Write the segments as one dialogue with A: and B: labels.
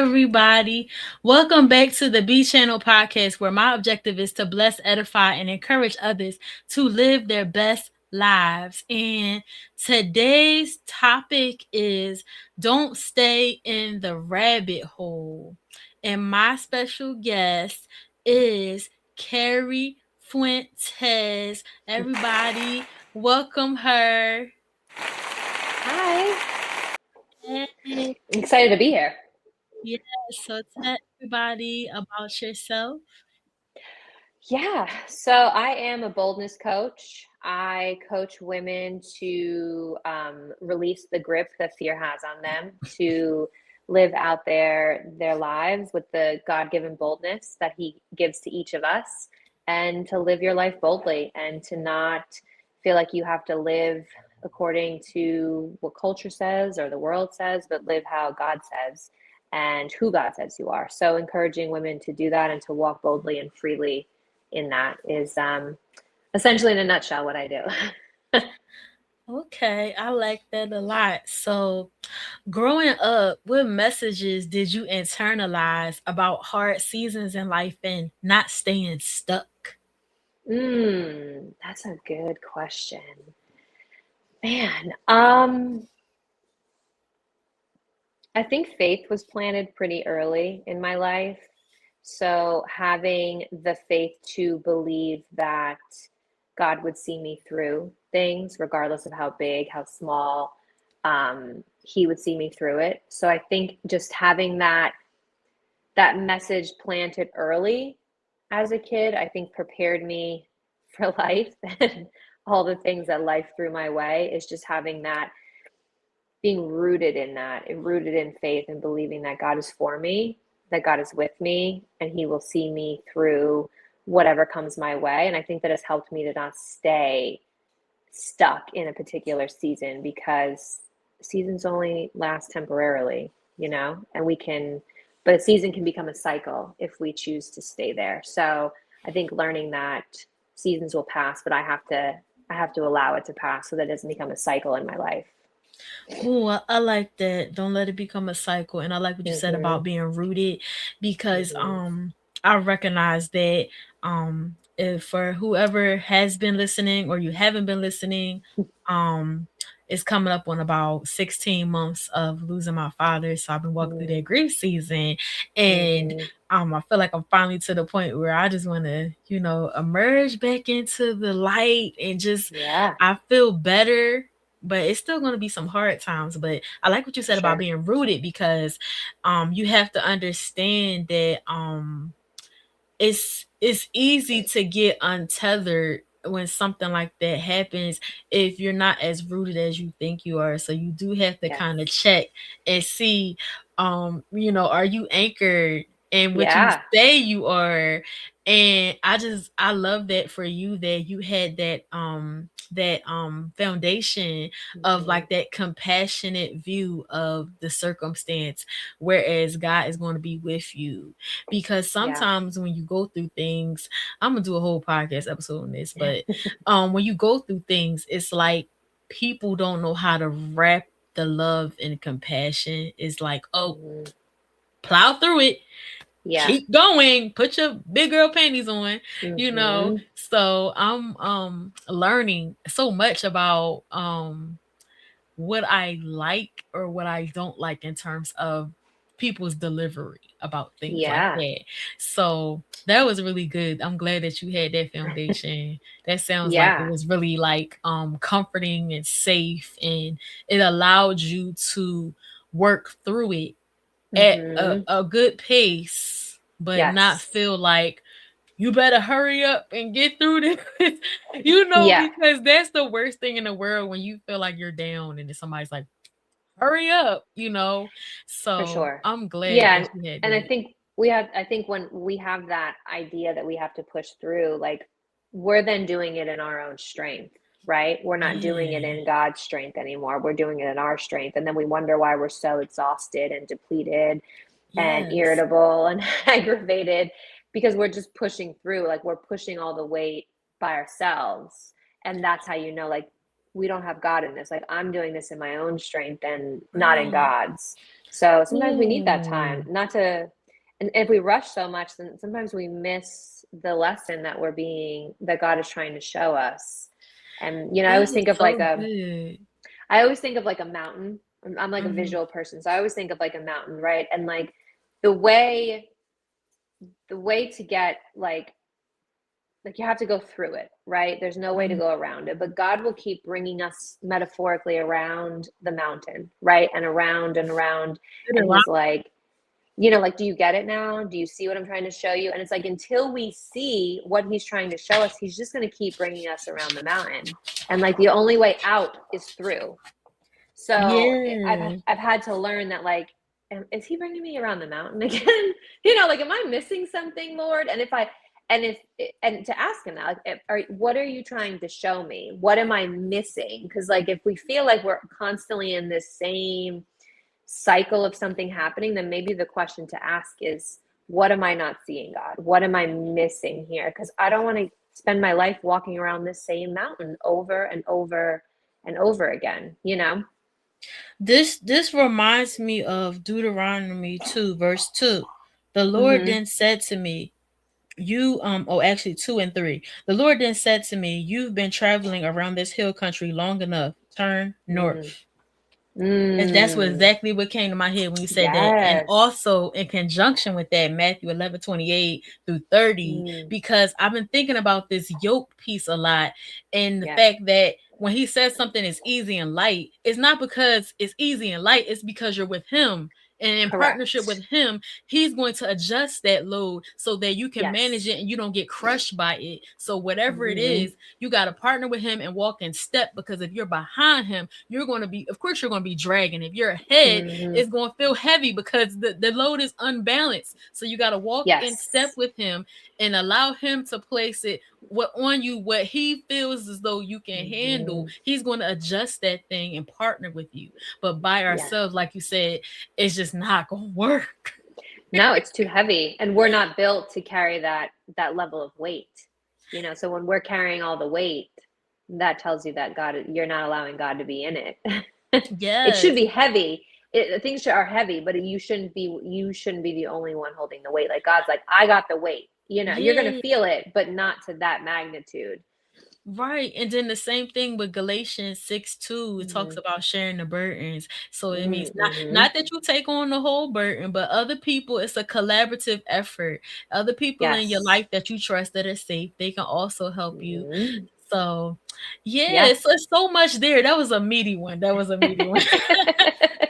A: everybody. Welcome back to the B Channel podcast, where my objective is to bless, edify, and encourage others to live their best lives. And today's topic is don't stay in the rabbit hole. And my special guest is Carrie Fuentes. Everybody, welcome her.
B: Hi,
A: Hey.
B: excited to be here.
A: Yeah, so tell everybody about yourself.
B: Yeah, so I am a boldness coach. I coach women to release the grip that fear has on them, to live out their lives with the God-given boldness that He gives to each of us, and to live your life boldly and to not feel like you have to live according to what culture says or the world says, but live how God says and who God says you are. So encouraging women to do that and to walk boldly and freely in that is essentially in a nutshell what I do.
A: Okay, I like that a lot. So, growing up, what messages did you internalize about hard seasons in life and not staying stuck?
B: That's a good question. Man, I think faith was planted pretty early in my life. So having the faith to believe that God would see me through things, regardless of how big, how small, He would see me through it. So I think just having that message planted early as a kid, I think prepared me for life and all the things that life threw my way is just having that being rooted in that, rooted in faith and believing that God is for me, that God is with me, and He will see me through whatever comes my way. And I think that has helped me to not stay stuck in a particular season because seasons only last temporarily, and but a season can become a cycle if we choose to stay there. So I think learning that seasons will pass, but I have to allow it to pass so that it doesn't become a cycle in my life.
A: Oh, I like that. Don't let it become a cycle. And I like what you said
B: Mm-hmm.
A: about being rooted because
B: Mm-hmm.
A: I recognize that if for whoever has been listening or you haven't been listening, um it's coming up on about 16 months of losing my father. So I've been walking through that grief season, and
B: Mm-hmm.
A: I feel like I'm finally to the point where I just want to, emerge back into the light and just
B: Yeah,
A: I feel better, but it's still going to be some hard times. But I like what you
B: for
A: said about
B: sure.
A: being rooted because you have to understand that it's easy to get untethered when something like that happens if you're not as rooted as you think you are. So you do have to
B: Yes.
A: kind of check and see, are you anchored in what you
B: Yeah.
A: say you are? And I love that for you that you had that foundation of
B: Mm-hmm.
A: like that compassionate view of the circumstance, whereas God is going to be with you. Because
B: Yeah.
A: sometimes when you go through things, I'm gonna do a whole podcast episode on this, but when you go through things, it's like people don't know how to wrap the love and compassion. It's like, oh,
B: Mm-hmm.
A: plow through it,
B: Yeah.
A: keep going, put your big girl panties on,
B: Mm-hmm.
A: so I'm learning so much about what I like or what I don't like in terms of people's delivery about things like
B: Yeah.
A: that. So that was really good. I'm glad that you had that foundation. That sounds like it
B: Yeah.
A: was really like comforting and safe, and it allowed you to work through it at
B: Mm-hmm.
A: a good pace, but not
B: Yes.
A: feel like you better hurry up and get through this,
B: Yeah,
A: because that's the worst thing in the world when you feel like you're down and then somebody's like, hurry up.
B: for
A: So
B: sure.
A: I'm glad
B: Yeah,
A: that
B: and,
A: you had
B: and I
A: that.
B: think I think when we have that idea that we have to push through, like we're then doing it in our own strength, right? We're not doing it
A: Yeah.
B: in God's strength anymore. We're doing it in our strength. And then we wonder why we're so exhausted and depleted and
A: Yes.
B: irritable and aggravated because we're just pushing through, like we're pushing all the weight by ourselves. And that's how you know, like, we don't have God in this. Like, I'm doing this in my own strength and not in
A: Right.
B: God's. So sometimes we need that time,
A: Ooh,
B: not to, and if we rush so much, then sometimes we miss the lesson that God is trying to show us. And, I
A: that
B: always
A: is
B: think of like
A: so
B: a,
A: good.
B: I always think of like a mountain. I'm like a
A: Mhm.
B: visual person. So I always think of like a mountain, right? And like the way, the way to get like you have to go through it, right? There's no way to
A: Mhm.
B: go around it, but God will keep bringing us metaphorically around the mountain, right? And around and around. And he's like, like, do you get it now? Do you see what I'm trying to show you? And it's like, until we see what he's trying to show us, he's just going to keep bringing us around the mountain. And like, the only way out is through. So
A: Yeah.
B: I've had to learn that, like, is he bringing me around the mountain again? Like, am I missing something, Lord? And to ask him that, like, what are you trying to show me? What am I missing? Because like, if we feel like we're constantly in this same cycle of something happening, then maybe the question to ask is, what am I not seeing, God? What am I missing here? Because I don't want to spend my life walking around this same mountain over and over and over again,
A: This reminds me of Deuteronomy 2 verse 2. The Lord
B: Mm-hmm.
A: then said to me, you oh actually 2 and 3. The Lord then said to me, you've been traveling around this hill country long enough. Turn
B: Mm.
A: north. And that's what
B: Mm.
A: exactly what came to my head when you said that. And
B: Yes.
A: also in conjunction with that, Matthew 11:28 through 30,
B: Mm.
A: because I've been thinking about this yoke piece a lot. And the
B: Yes.
A: fact that when he says something is easy and light, it's not because it's easy and light, it's because you're with him. And in partnership
B: Correct.
A: with him, he's going to adjust that load so that you can manage
B: Yes.
A: it and you don't get crushed by it. So, whatever it
B: Mm-hmm.
A: is, you got to partner with him and walk in step, because if you're behind him, you're going to be, of course, you're going to be dragging. If you're ahead,
B: Mm-hmm.
A: it's going to feel heavy because the load is unbalanced. So, you got to walk in step
B: Yes.
A: with him and allow him to place it what on you, what he feels as though you can handle.
B: Mm-hmm.
A: He's going to adjust that thing and partner with you. But by
B: Yes.
A: ourselves, like you said, it's just not going to work.
B: No, it's too heavy, and we're not built to carry that level of weight. So when we're carrying all the weight, that tells you that you're not allowing God to be in it. It should
A: Yes.
B: be heavy. Things are heavy, but you shouldn't be the only one holding the weight. Like, God's like, I got the weight. You're gonna
A: Yeah.
B: feel it, but not to that magnitude.
A: Right. And then the same thing with Galatians 6:2. It talks
B: Mm-hmm.
A: about sharing the burdens. So it means
B: Mm-hmm.
A: not that you take on the whole burden, but other people, it's a collaborative effort. Other people in your
B: Yes.
A: life that you trust that are safe, they can also help you.
B: Mm-hmm.
A: So yeah,
B: Yeah.
A: it's so much there. That was a meaty one. That was a meaty one.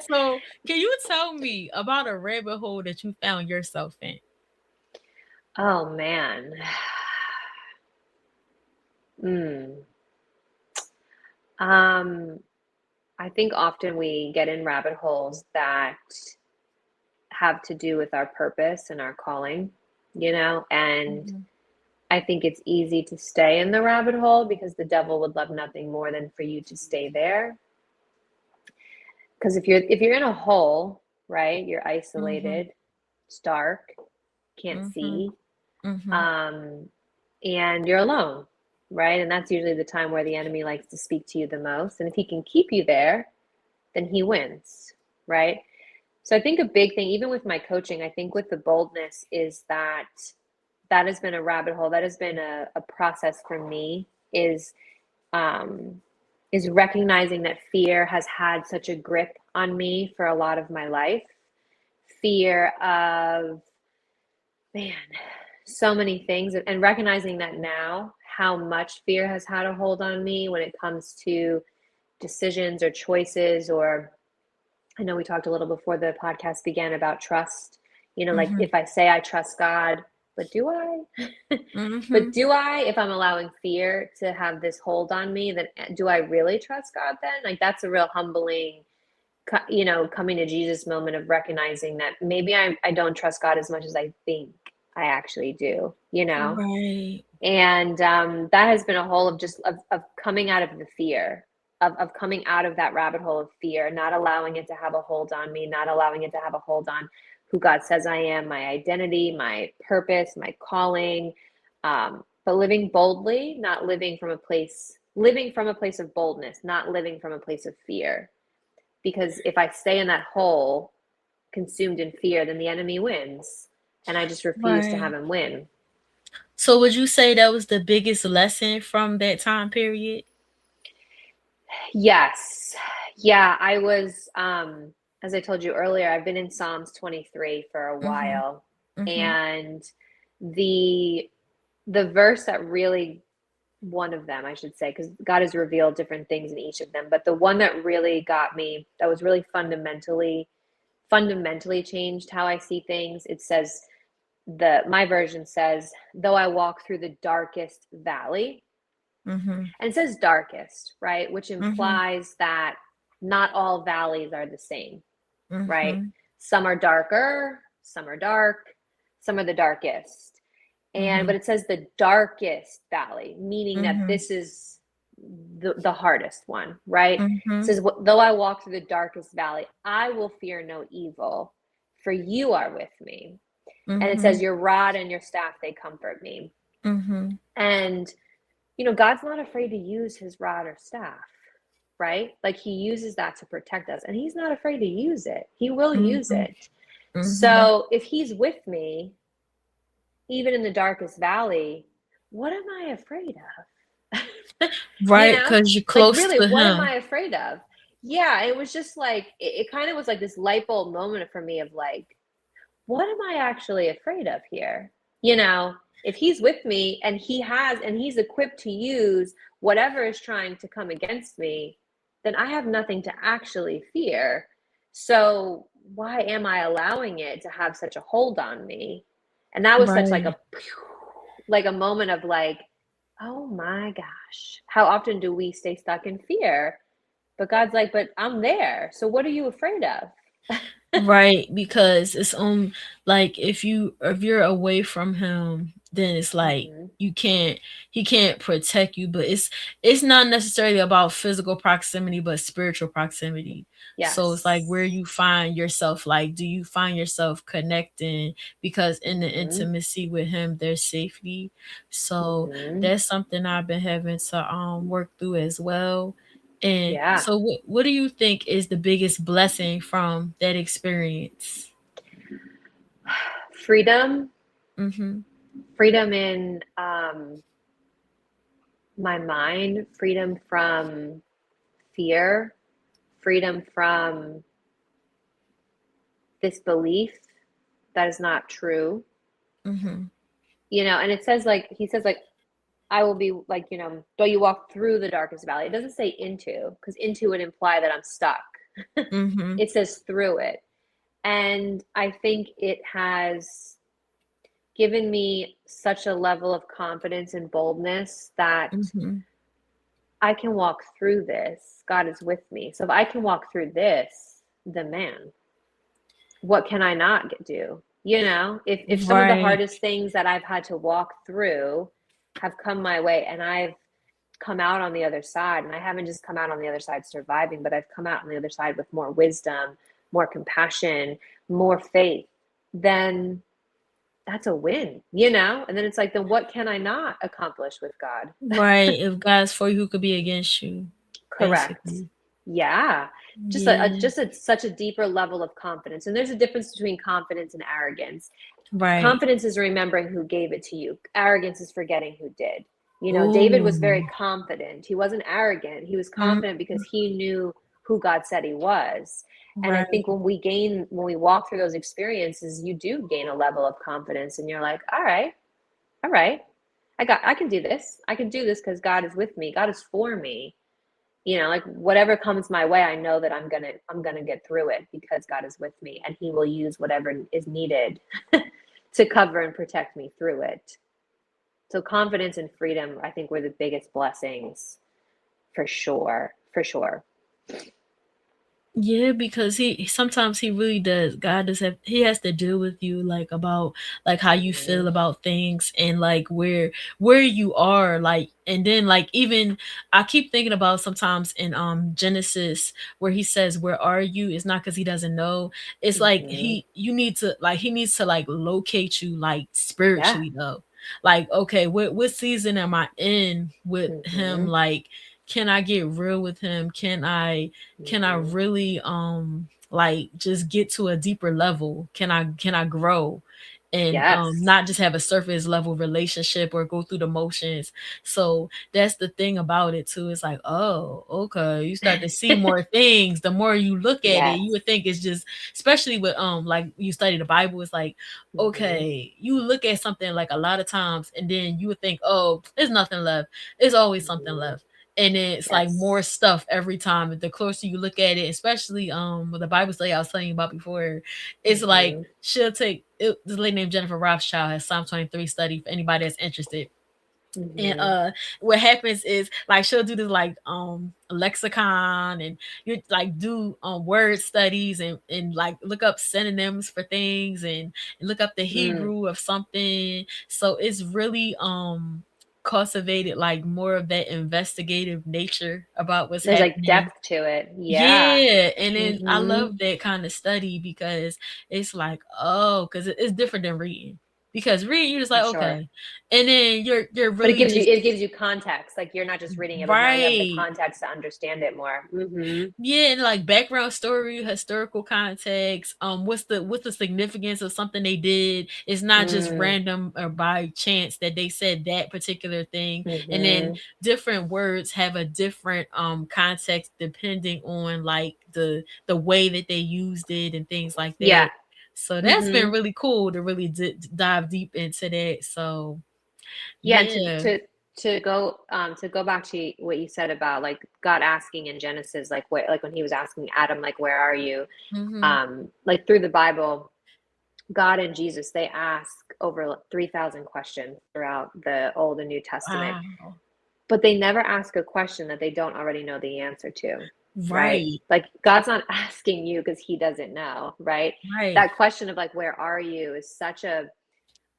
A: So can you tell me about a rabbit hole that you found yourself in?
B: Oh man. Mm. Um, I think often we get in rabbit holes that have to do with our purpose and our calling, and
A: Mhm.
B: I think it's easy to stay in the rabbit hole because the devil would love nothing more than for you to stay there. Because if you're in a hole, right, you're
A: Mhm.
B: isolated, it's dark, can't
A: Mhm.
B: see,
A: Mhm.
B: um, and you're alone, right? And that's usually the time where the enemy likes to speak to you the most. And if he can keep you there, then he wins, right? So I think a big thing, even with my coaching, I think with the boldness, is that has been a rabbit hole. That has been a process for me, um, is recognizing that fear has had such a grip on me for a lot of my life. Fear of, man, so many things, and recognizing that now, how much fear has had a hold on me when it comes to decisions or choices. Or I know we talked a little before the podcast began about trust. Like,
A: Mhm.
B: if I say I trust God, but do I? But
A: Mhm.
B: do I, if I'm allowing fear to have this hold on me, then do I really trust God then? Like, that's a real humbling, coming to Jesus moment of recognizing that maybe I don't trust God as much as I think I actually do.
A: Right.
B: And that has been a whole of just of coming out of the fear, of coming out of that rabbit hole of fear, not allowing it to have a hold on me, not allowing it to have a hold on who God says I am, my identity, my purpose, my calling, but living boldly, not living from a place of boldness, not living from a place of fear. Because if I stay in that hole, consumed in fear, then the enemy wins. And I just refuse to have
A: Right.
B: him win.
A: So would you say that was the biggest lesson from that time period?
B: Yes. Yeah, I was as I told you earlier, I've been in Psalms 23 for a
A: Mhm.
B: while.
A: Mhm.
B: And the the verse that really, one of them, I should say, because God has revealed different things in each of them, but the one that really got me, that was really fundamentally changed how I see things. It says, the my version says, though I walk through the darkest valley.
A: Mhm.
B: And it says darkest, right? Which
A: Mhm.
B: implies that not all valleys are the same, right?
A: Mhm.
B: Some are darker, some are dark, some are the darkest. And but
A: Mhm.
B: it says the darkest valley, meaning that
A: Mhm.
B: this is the hardest one, right? It
A: Mhm.
B: says, though I walk through the darkest valley, I will fear no evil, for you are with me. And it says,
A: Mhm.
B: your rod and your staff, they comfort me.
A: Mhm.
B: And God's not afraid to use his rod or staff, right? Like he uses that to protect us, and he's not afraid to use it. He will use
A: Mhm.
B: it.
A: Mhm.
B: So if he's with me, even in the darkest valley, what am I afraid of?
A: Right, cuz you're
B: Like
A: close
B: really,
A: to
B: what am
A: him.
B: I afraid of? Yeah, it was just like, it kind of was like this light bulb moment for me of like, what am I actually afraid of here? You know, if he's with me and he's equipped to use whatever is trying to come against me, then I have nothing to actually fear. So why am I allowing it to have such a hold on me? And that was such
A: Right.
B: like a moment of like, oh my gosh, how often do we stay stuck in fear? But God's like, but I'm there. So what are you afraid of?
A: Right, because it's like if you're away from him, then it's like
B: Hmm.
A: you can't he can't protect you, but it's not necessarily about physical proximity, but spiritual proximity. So it's like where
B: Yes.
A: you find yourself, like do you find yourself connecting because in the
B: Hmm.
A: intimacy with him there's safety. So
B: Hmm.
A: that's something I've been having to work through as well. And
B: Yeah.
A: so what do you think is the biggest blessing from that experience?
B: Freedom,
A: Mhm.
B: freedom in my mind, freedom from fear, freedom from this belief that is not true.
A: Mhm.
B: And it says, like, he says, like, I will be like, though you walk through the darkest valley. It doesn't say into, because into would imply that I'm stuck.
A: Mhm.
B: It says through it. And I think it has given me such a level of confidence and boldness that
A: Mhm.
B: I can walk through this. God is with me. So if I can walk through this, then man, what can I not do? If some of the
A: Right.
B: hardest things that I've had to walk through have come my way and I've come out on the other side, and I haven't just come out on the other side surviving, but I've come out on the other side with more wisdom, more compassion, more faith, then that's a win. And then it's like, then what can I not accomplish with God?
A: Right. If God's for you, who could be against you?
B: Correct.
A: Basically.
B: Yeah.
A: Yeah.
B: Such a deeper level of confidence. And there's a difference between confidence and arrogance.
A: Right.
B: Confidence is remembering who gave it to you. Arrogance is forgetting who did. David was very
A: Ooh.
B: confident. He wasn't arrogant. He was
A: Mm,
B: confident because he knew who God said he was. And I think
A: right.
B: when we walk through those experiences, you do gain a level of confidence and you're like, all right, I can do this. I can do this because God is with me. God is for me. Like whatever comes my way, I know that I'm gonna get through it because God is with me and he will use whatever is needed to cover and protect me through it. So confidence and freedom, I think, were the biggest blessings, for sure, for sure.
A: Yeah, because he sometimes he really does. God does have he has to deal with you like about like how you
B: Mm-hmm.
A: feel about things and like where you are like and then like even I keep thinking about sometimes in Genesis where he says where are you? It's not because he doesn't know. It's like
B: Mm-hmm.
A: he needs to like locate you like
B: Yeah.
A: spiritually though. Like okay, what season am I in with him?
B: Mm-hmm.
A: Like can I get real with him? Can I
B: Mm-hmm.
A: really like just get to a deeper level? Can I grow? And
B: Yes.
A: not just have a surface level relationship or go through the motions. So that's the thing about it too. It's like, oh, okay, you start to see more things. The more you look at it,
B: Yes.
A: you would think it's just, especially with like you study the Bible, it's like,
B: Hmm.
A: okay, you look at something like a lot of times and then you would think, oh, there's nothing left. There's always something
B: Hmm.
A: left. And then it's like more
B: Yes.
A: stuff every time. The closer you look at it, especially with the Bible study I was telling you about before, it's like
B: Hmm.
A: she'll take it, this lady named Jennifer Rothschild has Psalm 23 study for anybody that's interested. And
B: Hmm.
A: what happens is like she'll do this like lexicon, and you like do word studies, and like look up synonyms for things, and look up the
B: Mm.
A: Hebrew of something. So it's really cultivated like more of that investigative nature about what's
B: There's like
A: happening.
B: depth to it. Yeah.
A: Yeah, and then I
B: Hmm.
A: love that kind of study because it's like, oh, because it's different than reading. Because reading, you're just
B: For
A: like,
B: sure.
A: okay, and then you're
B: But it
A: really
B: gives you
A: just
B: it gives you context. Like you're not just reading it, but now you have the
A: right.
B: context to understand it more. Hmm.
A: Yeah, and like background story, historical context, what's the significance of something they did. It's not just
B: Mm.
A: random or by chance that they said that particular thing. And then
B: Hmm.
A: different words have a different context depending on like the way that they used it and things like
B: Yeah.
A: that. So that's
B: Hmm.
A: been really cool to really dive deep into that. So
B: Yeah, and
A: yeah.
B: to go back to what you said about like God asking in Genesis, like where, like when he was asking Adam, like where are you?
A: Hmm.
B: Like through the Bible, God and Jesus, they ask over 3,000 questions throughout the Old and New Testament,
A: Wow.
B: but they never ask a question that they don't already know the answer to, right?
A: Right.
B: Like God's not asking you because he doesn't know, right?
A: Right.
B: That question of like where are you is such a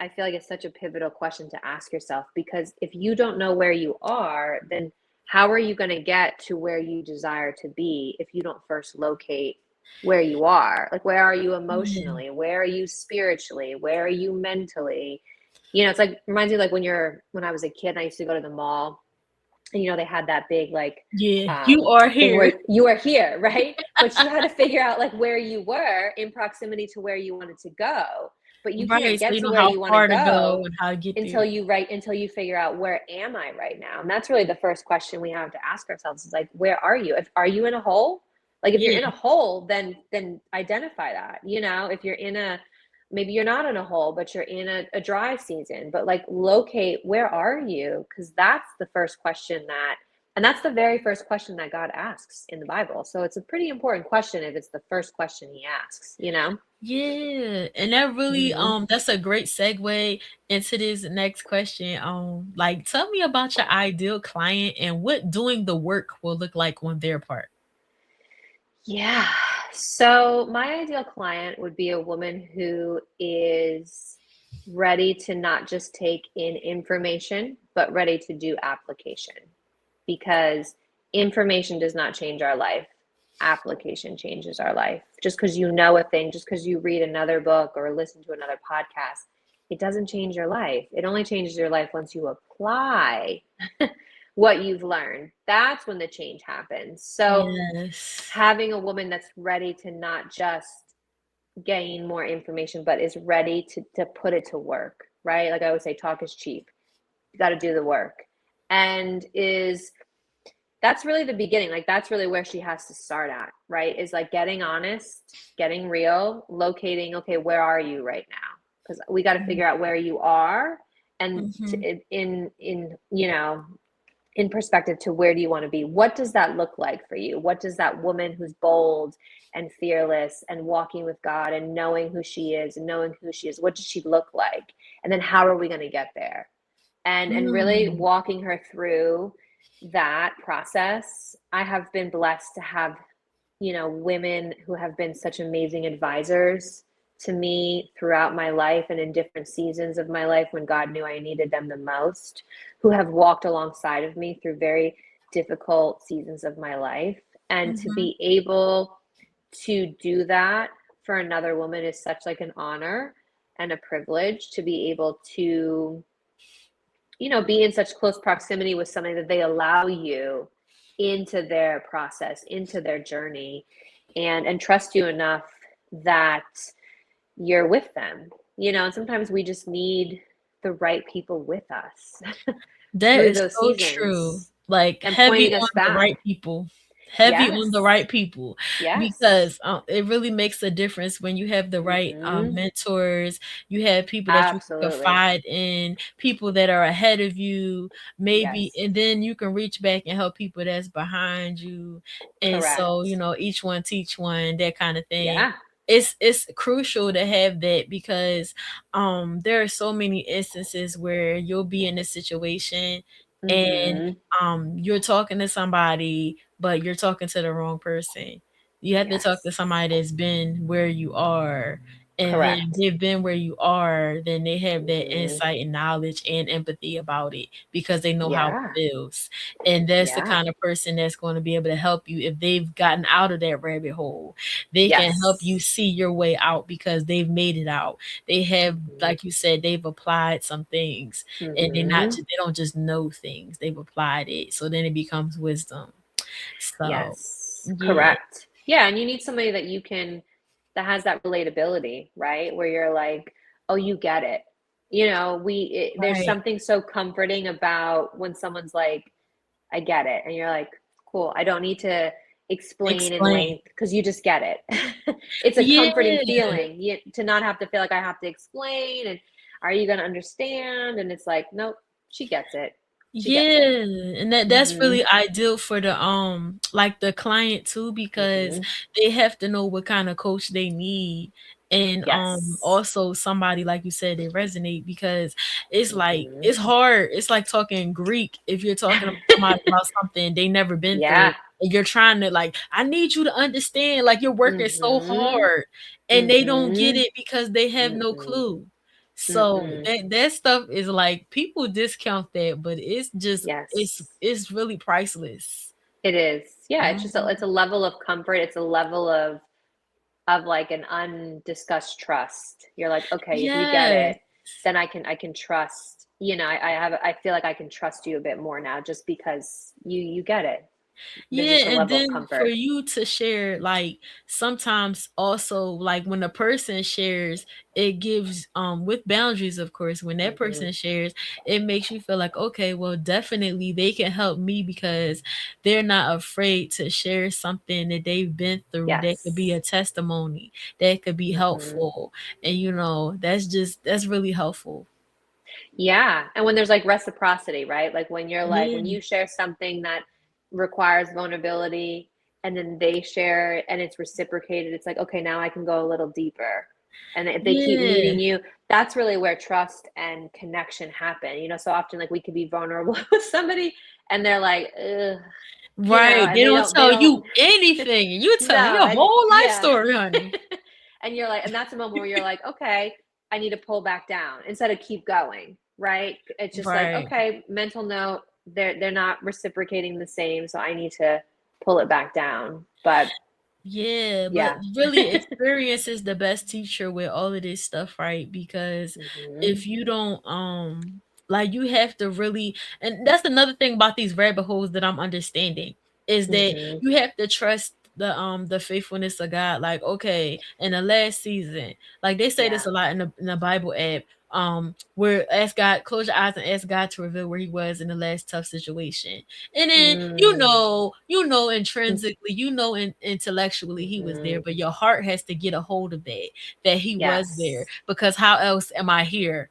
B: I feel like it's such a pivotal question to ask yourself, because if you don't know where you are, then how are you going to get to where you desire to be if you don't first locate where you are? Like, where are you
A: Yeah.
B: emotionally? Where are you spiritually? Where are you mentally? It's like reminds me like when I was a kid and I used to go to the mall, and they had that big like
A: Yeah, you are
B: thing
A: here.
B: where you are here, right? But you had to figure out like where you were in proximity to where you wanted to go, but you can't
A: Right, so
B: get
A: you
B: to
A: know
B: where
A: how
B: you want to
A: far to go
B: go
A: and how to get
B: until
A: there.
B: you figure out where am I right now. And that's really the first question we have to ask ourselves is like, where are you? If Are you in a hole? Like if you're
A: Yeah,
B: in a hole, then identify that. If you're in a maybe you're not in a hole, but you're in a dry season, but like locate where are you, because that's the first question and that's the very first question that God asks in the Bible. So it's a pretty important question if it's the first question he asks.
A: yeah, and that really,
B: Hmm.
A: that's a great segue into this next question. Like, tell me about your ideal client and what doing the work will look like on their part.
B: Yeah. So my ideal client would be a woman who is ready to not just take in information, but ready to do application, because information does not change our life. Application changes our life. Just because you know a thing, just because you read another book or listen to another podcast, it doesn't change your life. It only changes your life once you apply what you've learned. That's when the change happens. So,
A: Yes.
B: having a woman that's ready to not just gain more information, but is ready to put it to work, right? Like I always say, talk is cheap. You got to do the work. And that's really the beginning. Like that's really where she has to start at, right? Is like getting honest, getting real, locating, okay, where are you right now? Because we got to figure out where you are, and
A: Mm-hmm.
B: in perspective to where do you want to be. What does that look like for you? What does that woman who's bold and fearless and walking with God and knowing who she is and knowing who she is, what does she look like? And then how are we going to get there? And really
A: Mm.
B: walking her through that process. I have been blessed to have women who have been such amazing advisors to me throughout my life and in different seasons of my life when God knew I needed them the most, who have walked alongside of me through very difficult seasons of my life. And to
A: Mm-hmm.
B: be able to do that for another woman is such like an honor and a privilege to be able to be in such close proximity with somebody that they allow you into their process, into their journey. and trust you enough that you're with them. And sometimes we just need the right people with us
A: That
B: through
A: is
B: those
A: so true.
B: seasons
A: Like
B: and
A: heavy
B: pointing
A: on
B: us
A: the
B: back.
A: right people. Heavy on the
B: Yes.
A: right people,
B: Yes.
A: because it really makes a difference when you have the right
B: Mm-hmm.
A: mentors. You have people that you can
B: Absolutely.
A: confide in, people that are ahead of you, maybe,
B: Yes.
A: and then you can reach back and help people that's behind you. And so,
B: Correct.
A: each one teach one, that kind of thing.
B: Yeah.
A: It's crucial to have that, because there are so many instances where you'll be in a situation, and
B: Mm-hmm.
A: you're talking to somebody, but you're talking to the wrong person. You have to talk to
B: Yes.
A: somebody that's been where you are, and then
B: Correct.
A: they've been where you are, then they have that
B: Mm-hmm.
A: insight and knowledge and empathy about it, because they know how it
B: Yeah.
A: feels. And that's the
B: Yeah.
A: kind of person that's going to be able to help you if they've gotten out of that rabbit hole. They can help you
B: Yes.
A: see your way out because they've made it out. They have,
B: Mm-hmm.
A: like you said, they've applied some things, and
B: Mm-hmm.
A: they don't just know things, they've applied it, so then it becomes wisdom. So
B: Yes.
A: yeah.
B: Correct. Yeah, and you need somebody that has that relatability, right? Where you're like, "Oh, you get it." There's
A: Right.
B: something so comforting about when someone's like, "I get it." And you're like, "Cool. I don't need to explain in
A: Explain.
B: length because you just get it." It's a comforting
A: Yeah.
B: feeling to not have to feel like I have to explain and are you going to understand? And it's like, "Nope, she gets it. She gets it."
A: Yeah, and that's
B: Mhm.
A: really ideal for the like the client too, because
B: Mhm.
A: they have to know what kind of coach they need. And
B: Yes.
A: also somebody, like you said, they resonate, because it's like
B: Mhm.
A: it's hard. It's like talking Greek if you're talking to somebody about something they never been through.
B: Yeah.
A: And you're trying to, like, I need you to understand, like, you're working so
B: Mhm.
A: hard, and they don't get
B: Mhm.
A: it because they have no
B: Mm-mm.
A: clue. So
B: Mm-mm.
A: that stuff is like, people discount that, but it's just
B: Yes.
A: it's really priceless.
B: It is. Yeah, it's
A: Mhm.
B: a level of comfort. It's a level of like an undiscussed trust. You're like, okay, if you get
A: Yes.
B: it, then I can trust. I feel like I can trust you a bit more now just because you get it. There's
A: Yeah,
B: just a
A: and
B: level of
A: then for
B: comfort.
A: you to share, like, sometimes also, like, when a person shares, it gives, with boundaries, of course, when that
B: Hmm.
A: person shares, it makes you feel like, okay, well, definitely they can help me, because they're not afraid to share something that they've been through, that could be a
B: Yes.
A: testimony, that could be
B: Hmm.
A: helpful. And that's really helpful.
B: Yeah. And when there's like reciprocity, right? Like when
A: Yeah.
B: you share something that requires vulnerability and then they share it and it's reciprocated, it's like, okay, now I can go a little deeper. And if they keep
A: Yeah.
B: needing you, that's really where trust and connection happen. So often like we could be vulnerable with somebody and they're like, ugh,
A: Right.
B: and
A: They don't
B: they
A: tell
B: don't
A: you anything, and you tell them
B: no,
A: your
B: and
A: whole life
B: yeah.
A: story, honey.
B: And you're like, and that's a moment where you're like, okay, I need to pull back down instead of keep going, right? It's just like,
A: Right.
B: okay, mental note, they're not reciprocating the same, so I need to pull it back down. But
A: Yeah, but
B: yeah.
A: really, experience is the best teacher with all of this stuff, right? Because
B: Hmm.
A: if you don't, like, you have to really, and that's another thing about these rabbit holes that I'm understanding, is that
B: Hmm.
A: you have to trust the faithfulness of God. Like, okay, in the last season, like they say this
B: Yeah.
A: a lot in the Bible app, where ask God, close your eyes and ask God to reveal where he was in the last tough situation. And then
B: Mm.
A: intrinsically, intellectually he was there,
B: Hmm.
A: but your heart has to get a hold of that he was there,
B: Yes.
A: because how else am I here?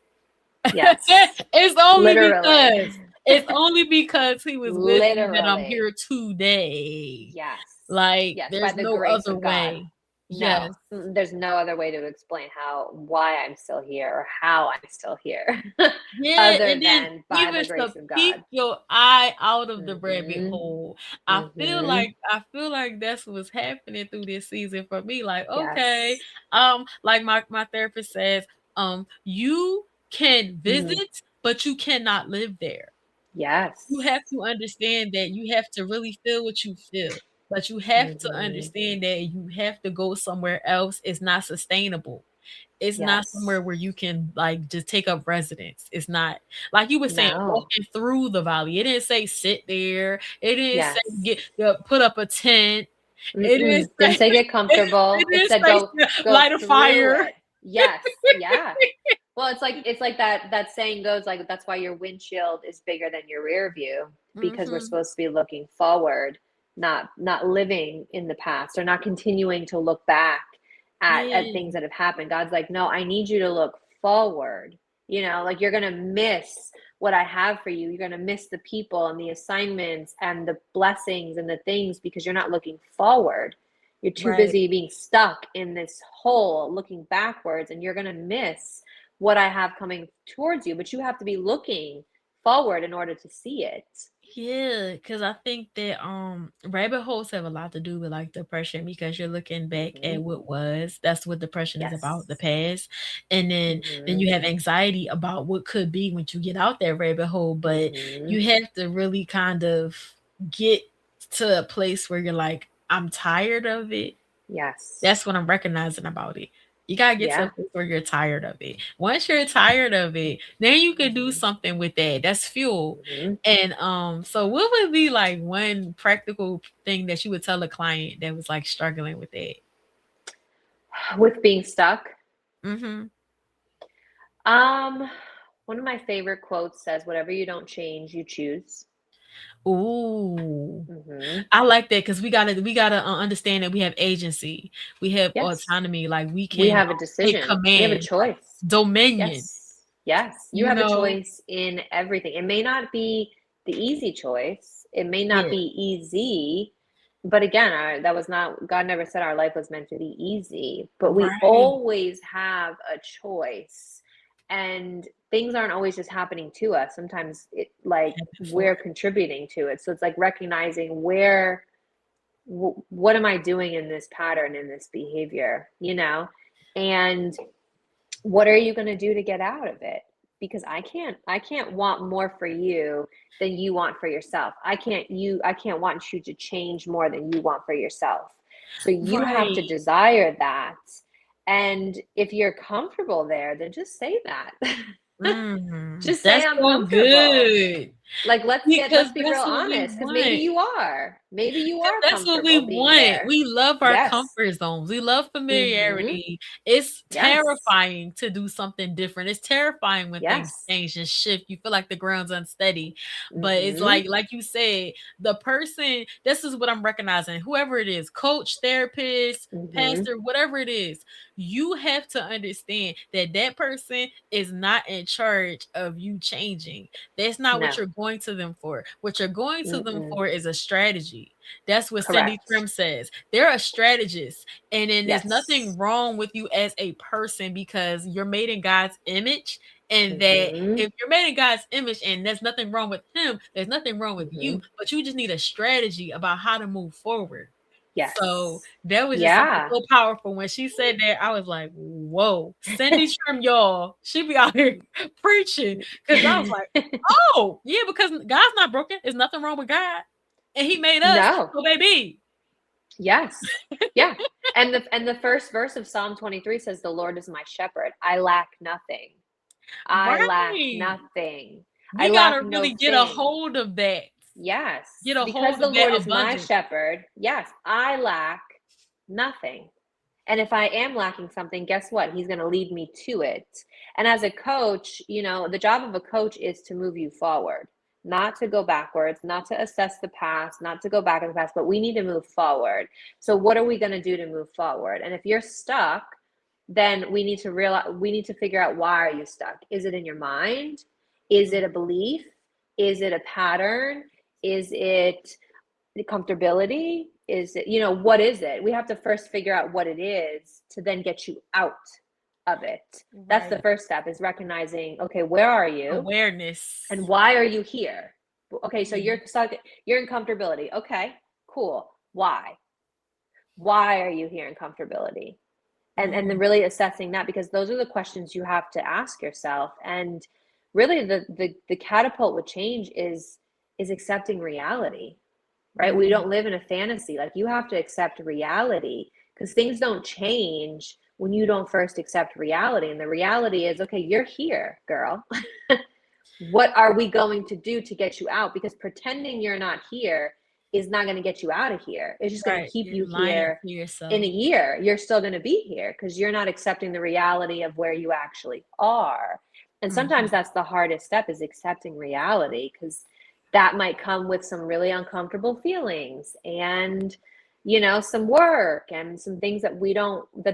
B: Yes.
A: it's only
B: Literally.
A: because it's only because he was with me that I'm
B: Literally.
A: here today.
B: Yes.
A: Like,
B: Yes, by
A: there's
B: the
A: no
B: grace
A: other
B: of God.
A: way.
B: No,
A: Yes.
B: there's no other way to explain why I'm still here or how I'm still here
A: Yeah,
B: other
A: and then
B: than by
A: even
B: the
A: to
B: grace of
A: peep
B: God.
A: your eye out of the rabbit
B: Mhm.
A: hole.
B: Mhm.
A: I feel like that's what's happening through this season for me. Like, okay,
B: Yes.
A: like my therapist says, you can
B: Mhm.
A: visit, but you cannot live there. You have
B: Yes.
A: to understand that you have to really feel what you feel, but you have to
B: Mhm.
A: understand that you have to go somewhere else. It's not sustainable. It's not
B: Yes.
A: somewhere where you can, like, just take up residence. It's not, like you were saying,
B: No.
A: walking through the valley. It didn't say sit there. It didn't say
B: Yes.
A: put up a tent. It is
B: Didn't
A: safe.
B: say get comfortable.
A: It
B: It
A: is
B: said
A: safe to
B: go
A: light a
B: through
A: fire.
B: it. Yes. Yeah. Well, it's like that saying goes, like that's why your windshield is bigger than your rear view, because we're
A: Mhm.
B: supposed to be looking forward, not living in the past, or not continuing to look back at
A: Yeah.
B: things that have happened. God's like, no, I need you to look forward. Like you're gonna miss what I have for you. You're gonna miss the people and the assignments and the blessings and the things because you're not looking forward. You're too
A: Right.
B: busy being stuck in this hole looking backwards, and you're gonna miss what I have coming towards you, but you have to be looking forward in order to see it.
A: Yeah, because I think that rabbit holes have a lot to do with like depression because you're looking back at
B: Mm-hmm.
A: what was. That's what depression is about, the
B: Yes.
A: past. And then
B: Mm-hmm.
A: you have anxiety about what could be when you get out that rabbit hole. But
B: Mm-hmm.
A: you have to really kind of get to a place where you're like, I'm tired of it.
B: Yes.
A: That's what I'm recognizing about it. You gotta get to a
B: Yeah.
A: place where you're tired of it. Once you're tired of it, then you can do
B: Mm-hmm.
A: something with that. That's fuel.
B: Mm-hmm.
A: And so what would be like one practical thing that you would tell a client that was like struggling with that?
B: With being stuck,
A: Mm-hmm.
B: um, one of my favorite quotes says, "Whatever you don't change, you choose."
A: Ooh.
B: Mm-hmm.
A: I like that because we gotta understand that we have agency, we have
B: Yes.
A: autonomy, like we
B: We
A: can
B: have a
A: take
B: decision. We have a
A: command, like
B: choice.
A: dominion.
B: Yes. Yes. You
A: You
B: have a
A: know,
B: choice in everything. It may not be the easy choice. It may not
A: yeah,
B: be easy. But again, that was not, God never said our life was meant to be easy. But we
A: right.
B: always have a choice. And things aren't always just happening to us. Sometimes like
A: Happen for
B: we're contributing to it. So it's like recognizing what am I doing in this pattern, in this behavior, and what are you going to do to get out of it? Because I can't want more for you than you want for yourself. I can't want you to change more than you want for yourself. So you have to
A: right.
B: desire that. And if you're comfortable there, then just say that. Just say
A: That's
B: I'm
A: so
B: comfortable.
A: good
B: Like
A: because
B: let's be real
A: that's what we
B: honest, because maybe
A: want.
B: you are. Maybe you
A: 'Cause
B: are
A: that's what we
B: comfortable being
A: want.
B: there.
A: We love our
B: Yes.
A: comfort zones. We love
B: Mm-hmm.
A: familiarity. It's
B: Yes.
A: terrifying to do something different. It's terrifying when things
B: Yes.
A: change and shift. You feel like the ground's unsteady. But it's
B: Mm-hmm.
A: like you said, the person, this is what I'm recognizing. Whoever it is, coach, therapist,
B: Mm-hmm.
A: pastor, whatever it is, you have to understand that that person is not in charge of you changing. That's not what
B: No.
A: you're going to them for. What you're going to them
B: Mm-mm.
A: for is a strategy. That's what Cindy
B: Correct.
A: Trim says. They're a strategist. And then there's nothing
B: Yes.
A: wrong with you as a person because you're made in God's image. And that
B: Mm-hmm.
A: if you're made in God's image and there's nothing wrong with him, there's nothing wrong with
B: Mm-hmm.
A: you, but you just need a strategy about how to move forward. So
B: Yes.
A: that was just something
B: Yeah.
A: so powerful. When she said that, I was like, whoa, Cindy Trim, y'all, she be out here preaching. Cause I was like, oh, yeah, because God's not broken. There's nothing wrong with God. And he made us.
B: No.
A: So baby.
B: Yes. Yeah. And the first verse of Psalm 23 says, "The Lord is my shepherd. I lack nothing. I lack
A: Right.
B: nothing. I
A: We
B: lack
A: gotta
B: no
A: really get a
B: thing."
A: hold of that. Get
B: Yes.
A: a
B: Because
A: hold
B: the
A: of that
B: Lord is my
A: abundance.
B: shepherd. Yes. I lack nothing. And if I am lacking something, guess what? He's going to lead me to it. And as a coach, the job of a coach is to move you forward, not to go backwards, not to assess the past, not to go back in the past, but we need to move forward. So what are we going to do to move forward? And if you're stuck, then we need to figure out, why are you stuck? Is it in your mind? Is it a belief? Is it a pattern? Is it the comfortability? Is it, what is it? We have to first figure out what it is to then get you out of it. That's the
A: Right.
B: first step, is recognizing, okay, where are you and
A: Awareness.
B: why are you here? Okay, so
A: Mhm.
B: you're stuck, you're in comfortability. Okay, cool. Why are you here in comfortability? And then
A: Mm.
B: really assessing that, because those are the questions you have to ask yourself. And really the catapult with change is accepting reality, right? We
A: Mm.
B: don't live in a fantasy. Like, you have to accept reality, because things don't change when you don't first accept reality. And the reality is, okay, you're here, girl. What are we going to do to get you out? Because pretending you're not here is not going to get you out of here. It's just going to
A: Right.
B: keep
A: You're
B: you
A: lying
B: here.
A: to
B: In a
A: yourself.
B: year you're still going to be here because you're not accepting the reality of where you actually are. And sometimes
A: Mhm.
B: that's the hardest step, is accepting reality, because that might come with some really uncomfortable feelings, and some work and some things that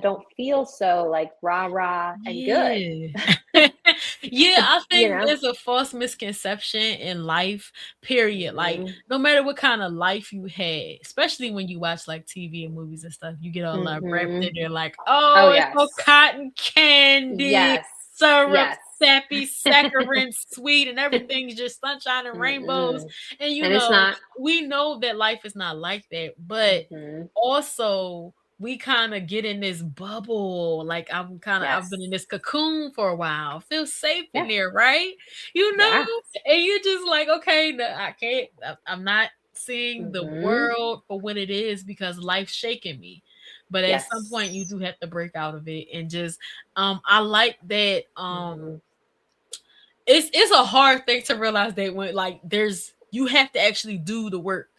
B: don't feel so like rah rah and good.
A: Yeah. Yeah,
B: But
A: I think there's a false misconception in life, period. Like,
B: mhm,
A: no matter what kind of life you had, especially when you watch like TV and movies and stuff, you get all like wrapped in
B: mhm.
A: there, like,
B: Oh
A: oh, it's so
B: yes.
A: cotton candy,
B: Yes.
A: syrup,
B: Yes.
A: sappy, saccharine, sweet, and everything's just sunshine and rainbows.
B: Mm-mm.
A: And
B: And it's not.
A: we know that life is not like that, but
B: Mhm.
A: also we kind of get in this bubble. Like I've been
B: Yes.
A: in this cocoon for a while. Feel safe in
B: Yeah.
A: there, right? You know?
B: Yeah.
A: And you're just like, okay, no, I can't, I'm not seeing the
B: Mhm.
A: world for what it is because life's shaking me. But at some point you
B: Yes.
A: do have to break out of it and just I like that
B: Mhm.
A: it's a hard thing to realize that when like there's you have to actually do the work.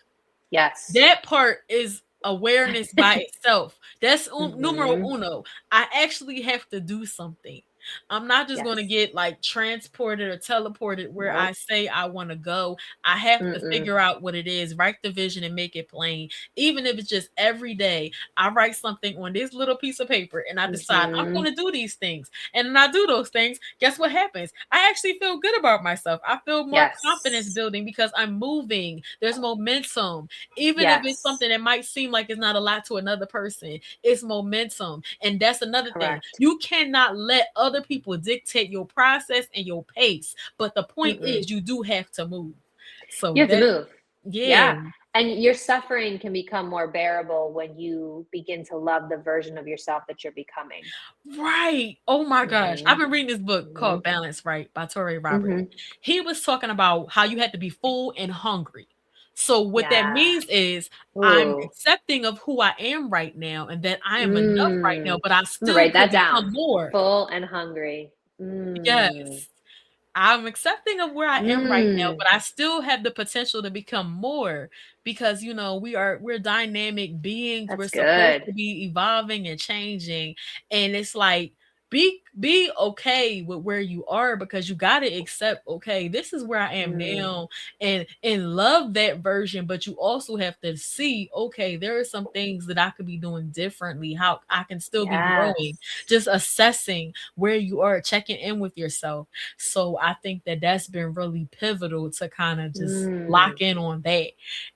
B: Yes.
A: That part is awareness by itself. That's numero
B: Mhm.
A: uno. I actually have to do something. I'm not just going to
B: Yes.
A: get like transported or teleported where I
B: Nope.
A: say I want to go. I have to
B: Mm-mm.
A: figure out what it is, write the vision and make it plain. Even if it's just every day, I write something on this little piece of paper and I decide I'm
B: Mhm.
A: going to do these things. And then I do those things. Guess what happens? I actually feel good about myself. I feel more confidence
B: Yes.
A: building because I'm moving. There's momentum. Even if it's
B: Yes.
A: something that might seem like it's not a lot to another person, it's momentum. And that's another thing.
B: Correct.
A: You cannot let other people dictate your process and your pace. But the point
B: Mm-mm.
A: is, you do have to move. So
B: You have to
A: that,
B: move.
A: yeah,
B: Yeah. And your suffering can become more bearable when you begin to love the version of yourself that you're becoming.
A: right. Oh my gosh. I've
B: Mhm.
A: been reading this book called
B: Mhm.
A: Balance Right by Tori Roberts.
B: Mhm.
A: He was talking about how you had to be full and hungry. So what that
B: Yeah.
A: means is I'm
B: Ooh.
A: accepting of who I am right now and that I am enough right now,
B: Mm.
A: but I
B: I'm gonna
A: still
B: write
A: could
B: that
A: become
B: down.
A: more.
B: Full and hungry. Mm.
A: Yes. I'm accepting of where I am right now,
B: Mm.
A: but I still have the potential to become more because we're dynamic beings. We're
B: That's
A: supposed
B: good.
A: to be evolving and changing. And it's like be okay with where you are because you got to accept, okay, this is where I am
B: Mm.
A: now and love that version, but you also have to see, okay, there are some things that I could be doing differently, how I can still be growing.
B: Yes.
A: Just assessing where you are, checking in with yourself. So I think that that's been really pivotal to kind of just
B: Mm.
A: lock in on that.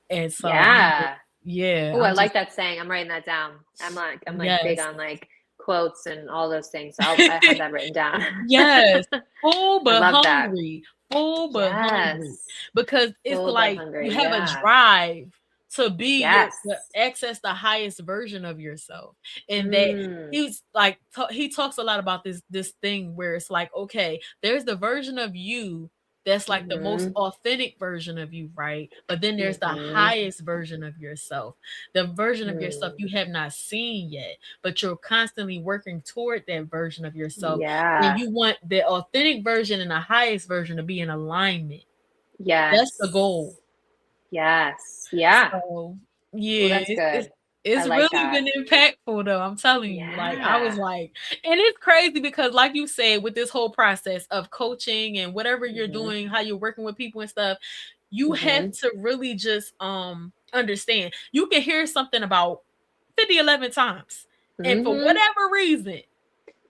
A: And so
B: Yeah.
A: yeah,
B: Oh, I
A: I'm
B: like
A: just
B: that saying. I'm writing that down. I'm like big
A: yes.
B: on like quotes and all those things. So I have that written down.
A: Yes, full
B: I
A: but
B: love that.
A: hungry, full but hungry,
B: Yes.
A: because it's
B: Full but
A: like you
B: hungry.
A: have a
B: Yeah.
A: drive to be
B: Yes.
A: to access the highest version of yourself, and that
B: Mm.
A: he's like he talks a lot about this thing where it's like, okay, there's the version of you that's like the most
B: Mhm.
A: authentic version of you, right? But then there's the
B: Mhm.
A: highest version of yourself, the version of yourself
B: Mm.
A: you have not seen yet, but you're constantly working toward that version of yourself, and
B: Yeah.
A: you want the authentic version and the highest version to be in alignment. That's the goal.
B: Yes. Yes. Yeah.
A: So,
B: Oh,
A: yeah,
B: that's good. I
A: it's
B: like
A: really
B: that.
A: been impactful though, I'm telling you. Like, I was
B: Yeah.
A: like and it's crazy because like you said, with this whole process of coaching and whatever you're
B: Mhm.
A: doing, how you're working with people and stuff, you have
B: Mhm.
A: to really just, understand. You can hear something about 50, 11 times, and for
B: Mhm.
A: whatever reason,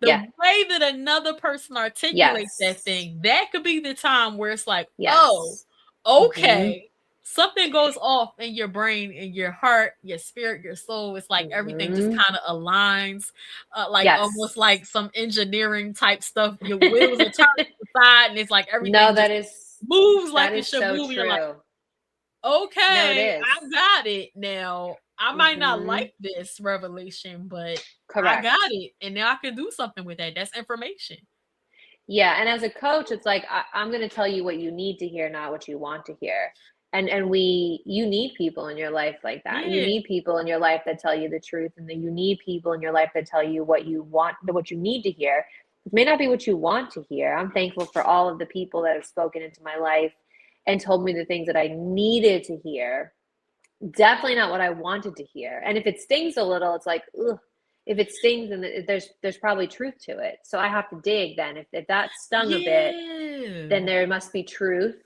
A: the
B: Yeah.
A: way that another person articulates that
B: Yes.
A: thing, that could be the time where it's like, "Oh,
B: Yes. Mhm.
A: okay." Something goes off in your brain, in your heart, your spirit, your soul. It's like everything just
B: Mhm.
A: kinda aligns, like almost
B: Yes.
A: like some engineering type stuff. Your wheels are turned to the side, and it's like
B: No,
A: everything just moves like
B: that
A: it
B: is
A: should
B: so
A: move, and you're like,
B: true. No, it
A: "Okay,
B: is.
A: I got it now. I might not
B: Mhm.
A: like this revelation, but I got
B: Correct.
A: it, and now I can do something with that. That's information."
B: Yeah, and as a coach, it's like I'm going to tell you what you need to hear, not what you want to hear. And you need people in your life like that. You
A: Yeah.
B: need people in your life that tell you the truth, and then you need people in your life that tell you what you want, what you need to hear. It may not be what you want to hear. I'm thankful for all of the people that have spoken into my life and told me the things that I needed to hear, definitely not what I wanted to hear. And if it stings a little, it's like, ugh. If it stings, then there's probably truth to it. So I have to dig then. If that stung a bit,
A: Yeah.
B: then there must be truth.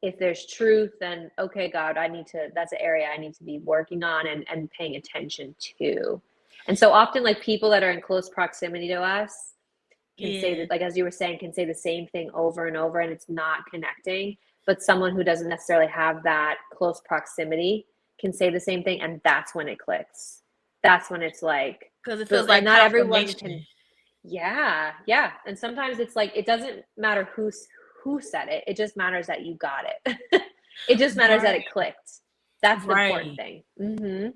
B: If there's truth, then okay, God, that's an area I need to be working on and paying attention to. And so often, like people that are in close proximity to us can say
A: Yeah.
B: that, like as you were saying, can say the same thing over and over and it's not connecting. But someone who doesn't necessarily have that close proximity can say the same thing, and that's when it clicks. That's when it's like,
A: Because it
B: boom.
A: feels
B: And
A: like
B: not everyone can.
A: confirmation.
B: Yeah, yeah. And sometimes it's like it doesn't matter who said it. It just matters that you got it. It just matters that it
A: Right.
B: clicked. That's the important
A: Right.
B: thing. Mm-hmm.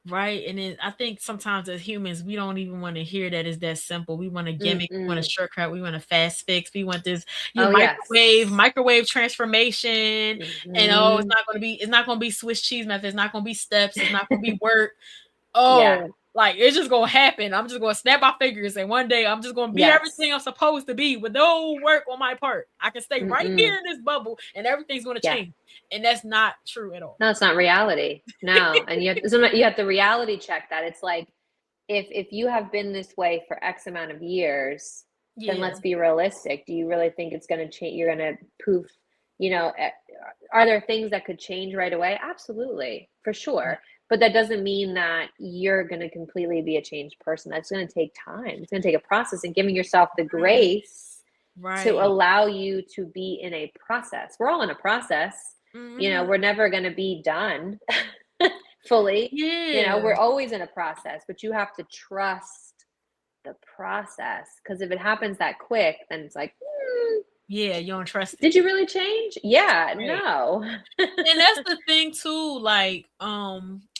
A: Right. And then I think sometimes as humans, we don't even want to hear that it's that simple. We want a gimmick, we want a
B: Mm-mm.
A: shortcut, we want a fast fix, we want this you
B: Oh yes.
A: microwave transformation. And oh,
B: Mm-hmm.
A: it's not gonna be Swiss cheese method, it's not gonna be steps, it's not gonna be work.
B: Yeah.
A: Oh, like it's just gonna happen. I'm just gonna snap my fingers and one day I'm just gonna be
B: Yes.
A: everything I'm supposed to be with no work on my part. I can stay right
B: Mm-mm.
A: here in this bubble and everything's gonna
B: Yeah.
A: change. And that's not true at all.
B: No, it's not reality. No. And you have to reality check that. It's like if you have been this way for X amount of years, then
A: Yeah.
B: let's be realistic. Do you really think it's going to change? You're going to poof, you know, are there things that could change right away? Absolutely, for sure. But that doesn't mean that you're going to completely be a changed person. That's going to take time. It's going to take a process and giving yourself the
A: Right.
B: grace to
A: Right.
B: allow you to be in a process. We're all in a process. You know,
A: Mhm.
B: we're never going to be done fully. You know,
A: Yeah.
B: we're always in a process, but you have to trust the process because if it happens that quick, then it's like,
A: Yeah, you don't trust it.
B: did you really change? Yeah,
A: Right.
B: no.
A: And that's the thing too, like,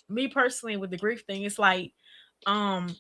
A: me personally with the grief thing, it's like,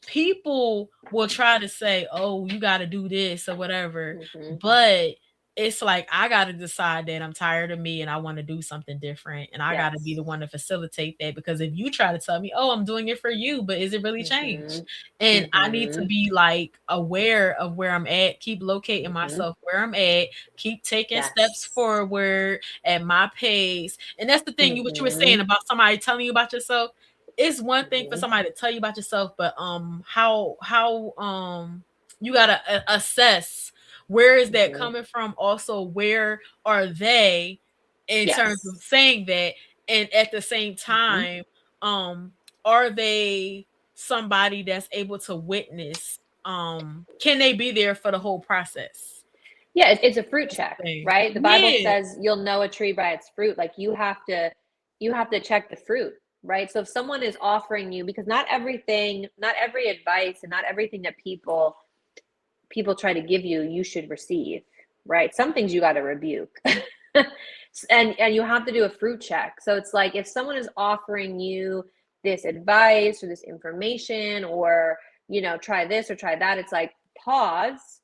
A: people will try to say, "Oh, you got to do this or whatever,"
B: Hmm.
A: but it's like I got to decide that I'm tired of me and I want to do something different, and I got to be
B: Yes.
A: the one to facilitate that. Because if you try to tell me, "Oh, I'm doing it for you," but is it really
B: Hmm.
A: changed? And I need to
B: Hmm.
A: be like aware of where I'm at, keep locating
B: Hmm.
A: myself where I'm at, keep taking steps
B: Yes.
A: forward at my pace. And that's the thing, what you were saying
B: Hmm.
A: about somebody telling you about yourself. It's one thing for
B: Hmm.
A: somebody to tell you about yourself, but how you gotta assess where is that
B: Hmm.
A: coming from. Also, where are they in terms of
B: Yes.
A: saying that, and at the same
B: Hmm.
A: time, um, are they somebody that's able to witness? Can they be there for the whole process?
B: Yeah, it's a fruit
A: That's the
B: check,
A: thing.
B: right? The Bible
A: Yeah.
B: says you'll know a tree by its fruit. Like you have to check the fruit, right? So if someone is offering you, because not everything, not every advice and not everything that people try to give you, you should receive, right? Some things you got to rebuke. And you have to do a fruit check. So it's like if someone is offering you this advice or this information or, you know, try this or try that, it's like pause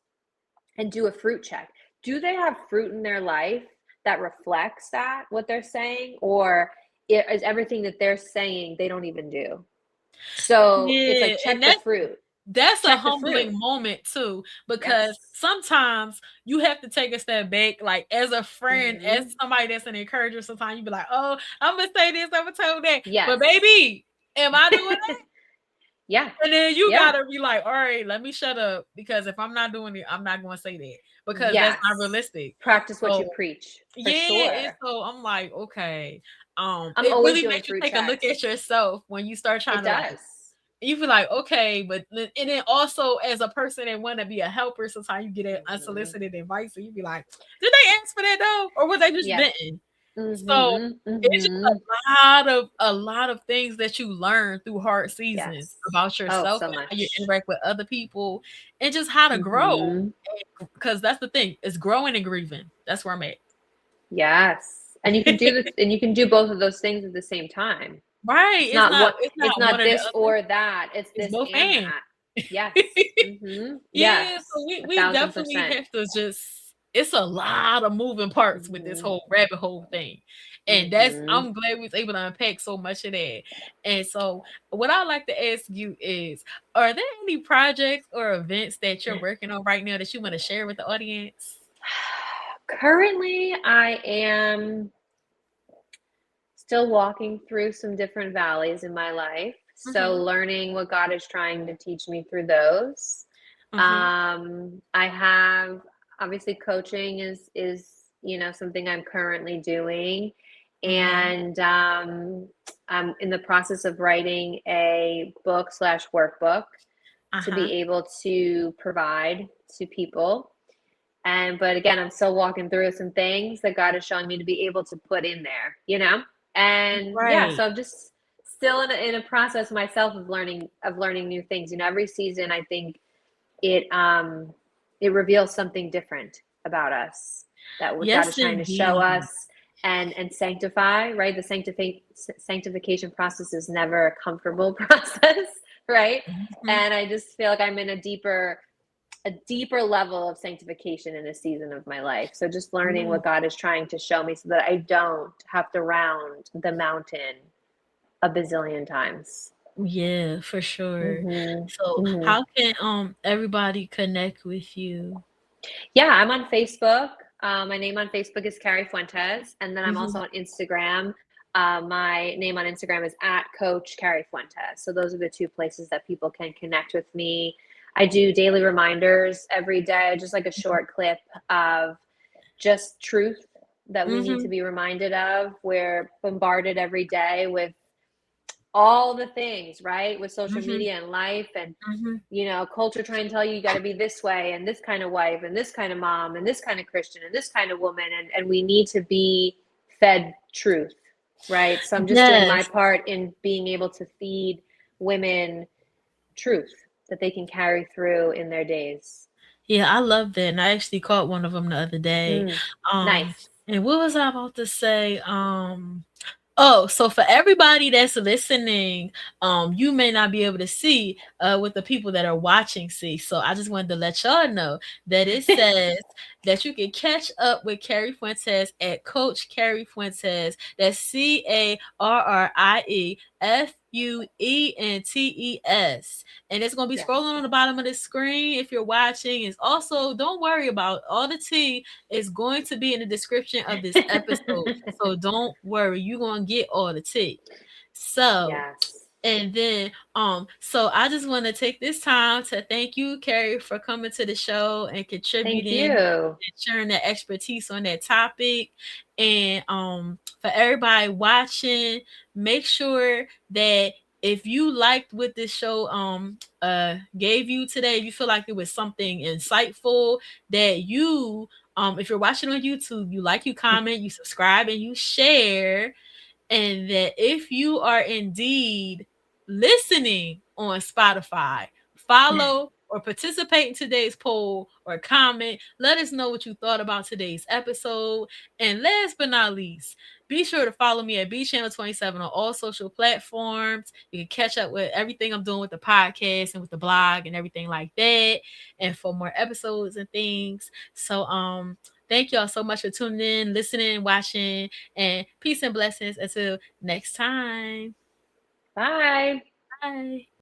B: and do a fruit check. Do they have fruit in their life that reflects that, what they're saying? Or is everything that they're saying they don't even do? So it's
A: Yeah,
B: like
A: and
B: check the fruit.
A: that's a
B: Check the fruit.
A: humbling moment too, because
B: Yes.
A: sometimes you have to take a step back, like as a friend, as
B: Mm-hmm.
A: somebody that's an encourager. Sometimes you be like, "Oh, I'm gonna say this, I'm gonna tell that," but
B: Yes.
A: baby, am I doing that?
B: Yeah.
A: And then you
B: Yeah.
A: gotta be like, "All right, let me shut up," because if I'm not doing it, I'm not gonna say that because that's not
B: Yes.
A: realistic.
B: Practice what you
A: So
B: preach for
A: yeah, and
B: sure.
A: so I'm like, okay,
B: I'm
A: it
B: always
A: really
B: doing
A: makes you
B: fruit
A: take a look at
B: checks.
A: yourself when you start trying
B: It
A: to like
B: does.
A: you feel like, okay, but and then also as a person that want to be a helper, sometimes you get
B: Mm-hmm.
A: unsolicited advice, and you be like, did they ask for that though, or was they just
B: Yeah.
A: venting? So
B: Mm-hmm.
A: it's just
B: Mm-hmm.
A: a lot of things that you learn through hard seasons
B: Yes.
A: about
B: Oh,
A: yourself
B: so
A: and how you
B: much.
A: interact with other people, and just how to grow.
B: Mm-hmm.
A: Because that's the thing, it's growing and grieving. That's where I'm at.
B: Yes. And you can do this and you can do both of those things at the same time.
A: Right?
B: It's not what
A: It's
B: it's
A: not one
B: not
A: or the
B: this
A: other.
B: or that. It's
A: It's
B: this
A: both
B: and
A: and.
B: that. Yes. Mm-hmm.
A: Yeah, so
B: Yes. A
A: we
B: thousand
A: definitely
B: percent.
A: have to just it's a lot of moving parts with this
B: Mm-hmm.
A: whole rabbit hole thing. And that's
B: Mm-hmm.
A: I'm glad we was able to unpack so much of that. And so what I'd like to ask you is, are there any projects or events that you're working on right now that you want to share with the audience?
B: Currently, I am still walking through some different valleys in my life. So
A: Mhm.
B: learning what God is trying to teach me through those.
A: Mhm.
B: I have obviously coaching is something I'm currently doing,
A: Mhm.
B: and I'm in the process of writing a book slash workbook to
A: Uh-huh.
B: be able to provide to people. And but again, I'm still walking through some things that God is showing me to be able to put in there. And yeah,
A: Right.
B: so I'm just still in a process myself of learning new things. Every season I think it it reveals something different about us that what God
A: Yes,
B: is trying to show
A: indeed.
B: us and sanctify, right? The sanctification process is never a comfortable process, right?
A: Mhm.
B: And I just feel like I'm in a deeper level of sanctification in a season of my life. So just learning
A: Yeah.
B: what God is trying to show me so that I don't have to round the mountain a bazillion times.
A: Yeah, for sure.
B: Hmm.
A: So,
B: Hmm.
A: how can everybody connect with you?
B: Yeah, I'm on Facebook. My name on Facebook is Carrie Fuentes, and then I'm also
A: Mhm.
B: on Instagram. My name on Instagram is at Coach Carrie Fuentes. So those are the two places that people can connect with me. I do daily reminders every day, just like a short clip of just truth that we need to
A: Mhm.
B: be reminded of. We're bombarded every day with all the things, right? With social
A: Mhm.
B: media and life and
A: Mhm.
B: culture trying to tell you got to be this way and this kind of wife and this kind of mom and this kind of Christian and this kind of woman and we need to be fed truth, right? So I'm just doing my
A: Yes.
B: part in being able to feed women truth that they can carry through in their days.
A: Yeah, I love that, and I actually caught one of them the other day.
B: Mm,
A: Um,
B: nice.
A: and what was I about to say? Oh, so for everybody that's listening, you may not be able to see what the people that are watching see. So I just wanted to let y'all know that it says that you can catch up with Carrie Fuentes at Coach Carrie Fuentes. That's CarrieFuentes. And it's gonna be
B: Yes.
A: scrolling on the bottom of the screen if you're watching. It's also, don't worry about all the tea is going to be in the description of this episode. So don't worry, you're gonna get all the tea. So
B: Yes.
A: and then so I just want to take this time to thank you, Carrie, for coming to the show and
B: Thank
A: contributing
B: you.
A: and sharing that expertise on that topic. And for everybody watching, make sure that if you liked what this show gave you today, if you feel like it was something insightful, that you if you're watching on YouTube, you like, you comment, you subscribe, and you share. And that if you are indeed listening on Spotify, follow or participate in today's poll or comment. Let us know what you thought about today's episode. And last but not least, be sure to follow me at B Channel 27 on all social platforms. You can catch up with everything I'm doing with the podcast and with the blog and everything like that. And for more episodes and things. So thank y'all so much for tuning in, listening, watching, and peace and blessings until next time.
B: Bye.
A: Bye.